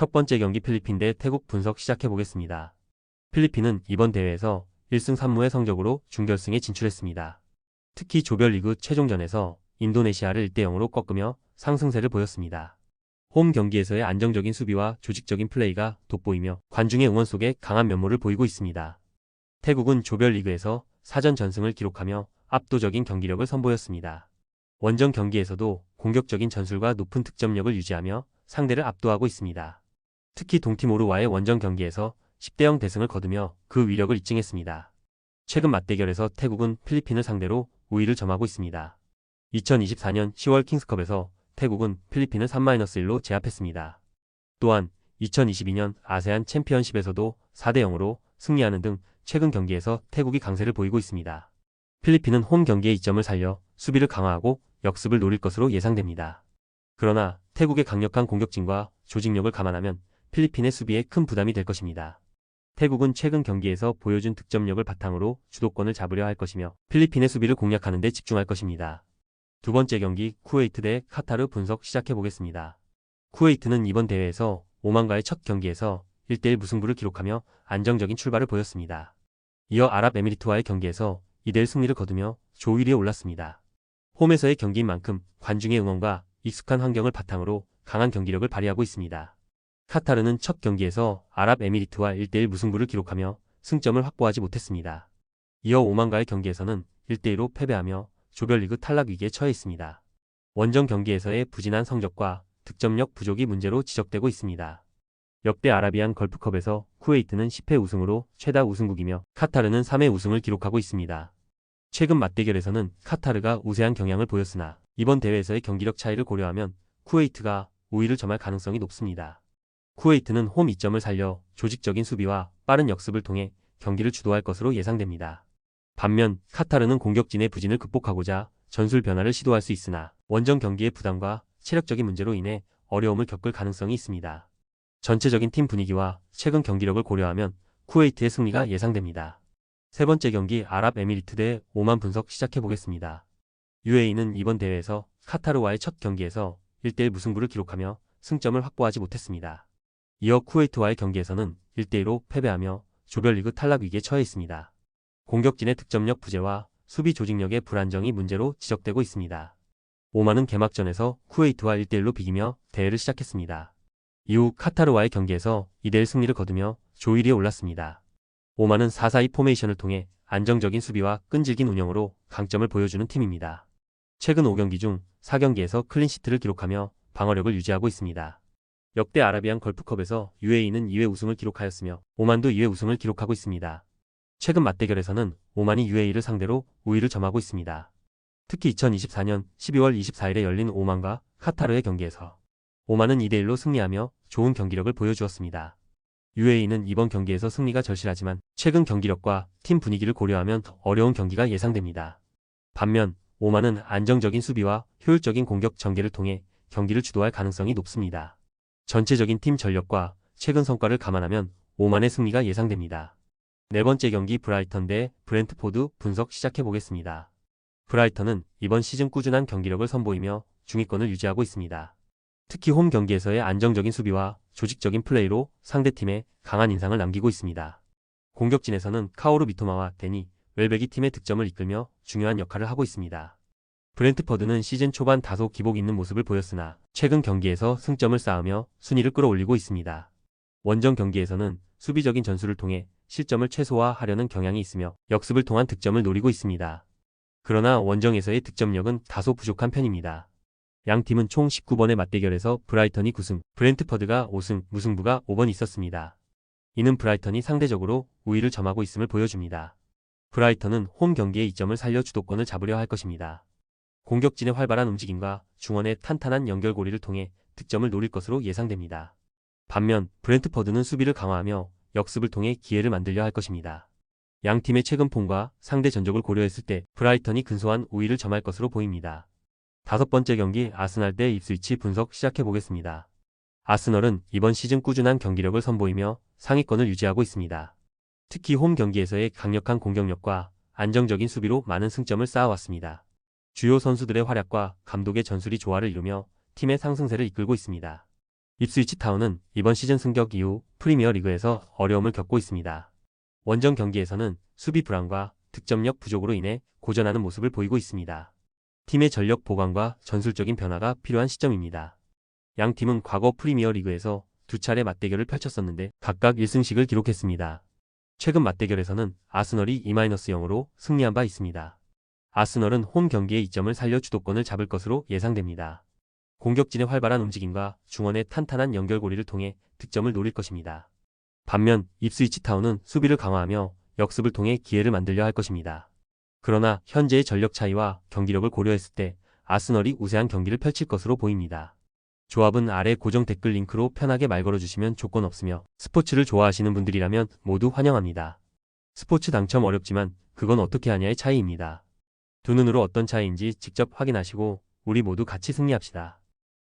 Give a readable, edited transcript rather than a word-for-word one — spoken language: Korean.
첫 번째 경기 필리핀 대 태국 분석 시작해보겠습니다. 필리핀은 이번 대회에서 1승 3무의 성적으로 준결승에 진출했습니다. 특히 조별리그 최종전에서 인도네시아를 1대0으로 꺾으며 상승세를 보였습니다. 홈 경기에서의 안정적인 수비와 조직적인 플레이가 돋보이며 관중의 응원 속에 강한 면모를 보이고 있습니다. 태국은 조별리그에서 사전 전승을 기록하며 압도적인 경기력을 선보였습니다. 원정 경기에서도 공격적인 전술과 높은 득점력을 유지하며 상대를 압도하고 있습니다. 특히 동팀 오르와의 원정 경기에서 10대0 대승을 거두며 그 위력을 입증했습니다. 최근 맞대결에서 태국은 필리핀을 상대로 우위를 점하고 있습니다. 2024년 10월 킹스컵에서 태국은 필리핀을 3-1로 제압했습니다. 또한 2022년 아세안 챔피언십에서도 4대0으로 승리하는 등 최근 경기에서 태국이 강세를 보이고 있습니다. 필리핀은 홈 경기의 이점을 살려 수비를 강화하고 역습을 노릴 것으로 예상됩니다. 그러나 태국의 강력한 공격진과 조직력을 감안하면 필리핀의 수비에 큰 부담이 될 것입니다. 태국은 최근 경기에서 보여준 득점력을 바탕으로 주도권을 잡으려 할 것이며 필리핀의 수비를 공략하는 데 집중할 것입니다. 두 번째 경기 쿠웨이트 대 카타르 분석 시작해보겠습니다. 쿠웨이트는 이번 대회에서 오만과의 첫 경기에서 1대1 무승부를 기록하며 안정적인 출발을 보였습니다. 이어 아랍에미리트와의 경기에서 2대1 승리를 거두며 조 1위에 올랐습니다. 홈에서의 경기인 만큼 관중의 응원과 익숙한 환경을 바탕으로 강한 경기력을 발휘하고 있습니다. 카타르는 첫 경기에서 아랍에미리트와 1대1 무승부를 기록하며 승점을 확보하지 못했습니다. 이어 오만과의 경기에서는 1대2로 패배하며 조별리그 탈락 위기에 처해 있습니다. 원정 경기에서의 부진한 성적과 득점력 부족이 문제로 지적되고 있습니다. 역대 아라비안 걸프컵에서 쿠웨이트는 10회 우승으로 최다 우승국이며 카타르는 3회 우승을 기록하고 있습니다. 최근 맞대결에서는 카타르가 우세한 경향을 보였으나 이번 대회에서의 경기력 차이를 고려하면 쿠웨이트가 우위를 점할 가능성이 높습니다. 쿠웨이트는 홈 이점을 살려 조직적인 수비와 빠른 역습을 통해 경기를 주도할 것으로 예상됩니다. 반면 카타르는 공격진의 부진을 극복하고자 전술 변화를 시도할 수 있으나 원정 경기의 부담과 체력적인 문제로 인해 어려움을 겪을 가능성이 있습니다. 전체적인 팀 분위기와 최근 경기력을 고려하면 쿠웨이트의 승리가 예상됩니다. 세 번째 경기 아랍에미리트 대 오만 분석 시작해보겠습니다. UAE는 이번 대회에서 카타르와의 첫 경기에서 1대1 무승부를 기록하며 승점을 확보하지 못했습니다. 이어 쿠웨이트와의 경기에서는 1대1로 패배하며 조별리그 탈락 위기에 처해 있습니다. 공격진의 득점력 부재와 수비 조직력의 불안정이 문제로 지적되고 있습니다. 오만은 개막전에서 쿠웨이트와 1대1로 비기며 대회를 시작했습니다. 이후 카타르와의 경기에서 2대1 승리를 거두며 조 1위에 올랐습니다. 오만은 4-4-2 포메이션을 통해 안정적인 수비와 끈질긴 운영으로 강점을 보여주는 팀입니다. 최근 5경기 중 4경기에서 클린시트를 기록하며 방어력을 유지하고 있습니다. 역대 아라비안 걸프컵에서 UAE는 2회 우승을 기록하였으며 오만도 2회 우승을 기록하고 있습니다. 최근 맞대결에서는 오만이 UAE를 상대로 우위를 점하고 있습니다. 특히 2024년 12월 24일에 열린 오만과 카타르의 경기에서 오만은 2대1로 승리하며 좋은 경기력을 보여주었습니다. UAE는 이번 경기에서 승리가 절실하지만 최근 경기력과 팀 분위기를 고려하면 어려운 경기가 예상됩니다. 반면 오만은 안정적인 수비와 효율적인 공격 전개를 통해 경기를 주도할 가능성이 높습니다. 전체적인 팀 전력과 최근 성과를 감안하면 오만의 승리가 예상됩니다. 네 번째 경기 브라이턴 대 브렌트포드 분석 시작해보겠습니다. 브라이턴은 이번 시즌 꾸준한 경기력을 선보이며 중위권을 유지하고 있습니다. 특히 홈 경기에서의 안정적인 수비와 조직적인 플레이로 상대팀에 강한 인상을 남기고 있습니다. 공격진에서는 카오루 미토마와 데니 웰백이 팀의 득점을 이끌며 중요한 역할을 하고 있습니다. 브렌트퍼드는 시즌 초반 다소 기복 있는 모습을 보였으나 최근 경기에서 승점을 쌓으며 순위를 끌어올리고 있습니다. 원정 경기에서는 수비적인 전술을 통해 실점을 최소화하려는 경향이 있으며 역습을 통한 득점을 노리고 있습니다. 그러나 원정에서의 득점력은 다소 부족한 편입니다. 양 팀은 총 19번의 맞대결에서 브라이턴이 9승, 브렌트퍼드가 5승, 무승부가 5번 있었습니다. 이는 브라이턴이 상대적으로 우위를 점하고 있음을 보여줍니다. 브라이턴은 홈 경기의 이점을 살려 주도권을 잡으려 할 것입니다. 공격진의 활발한 움직임과 중원의 탄탄한 연결고리를 통해 득점을 노릴 것으로 예상됩니다. 반면 브렌트퍼드는 수비를 강화하며 역습을 통해 기회를 만들려 할 것입니다. 양 팀의 최근 폼과 상대 전적을 고려했을 때 브라이턴이 근소한 우위를 점할 것으로 보입니다. 다섯 번째 경기 아스날 대 입스위치 분석 시작해보겠습니다. 아스널은 이번 시즌 꾸준한 경기력을 선보이며 상위권을 유지하고 있습니다. 특히 홈 경기에서의 강력한 공격력과 안정적인 수비로 많은 승점을 쌓아왔습니다. 주요 선수들의 활약과 감독의 전술이 조화를 이루며 팀의 상승세를 이끌고 있습니다. 입스위치 타운은 이번 시즌 승격 이후 프리미어 리그에서 어려움을 겪고 있습니다. 원정 경기에서는 수비 불안과 득점력 부족으로 인해 고전하는 모습을 보이고 있습니다. 팀의 전력 보강과 전술적인 변화가 필요한 시점입니다. 양 팀은 과거 프리미어 리그에서 두 차례 맞대결을 펼쳤었는데 각각 1승씩을 기록했습니다. 최근 맞대결에서는 아스널이 2-0으로 승리한 바 있습니다. 아스널은 홈 경기의 이점을 살려 주도권을 잡을 것으로 예상됩니다. 공격진의 활발한 움직임과 중원의 탄탄한 연결고리를 통해 득점을 노릴 것입니다. 반면 입스위치 타운은 수비를 강화하며 역습을 통해 기회를 만들려 할 것입니다. 그러나 현재의 전력 차이와 경기력을 고려했을 때 아스널이 우세한 경기를 펼칠 것으로 보입니다. 조합은 아래 고정 댓글 링크로 편하게 말 걸어주시면 조건 없으며 스포츠를 좋아하시는 분들이라면 모두 환영합니다. 스포츠 당첨 어렵지만 그건 어떻게 하냐의 차이입니다. 두 눈으로 어떤 차이인지 직접 확인하시고 우리 모두 같이 승리합시다.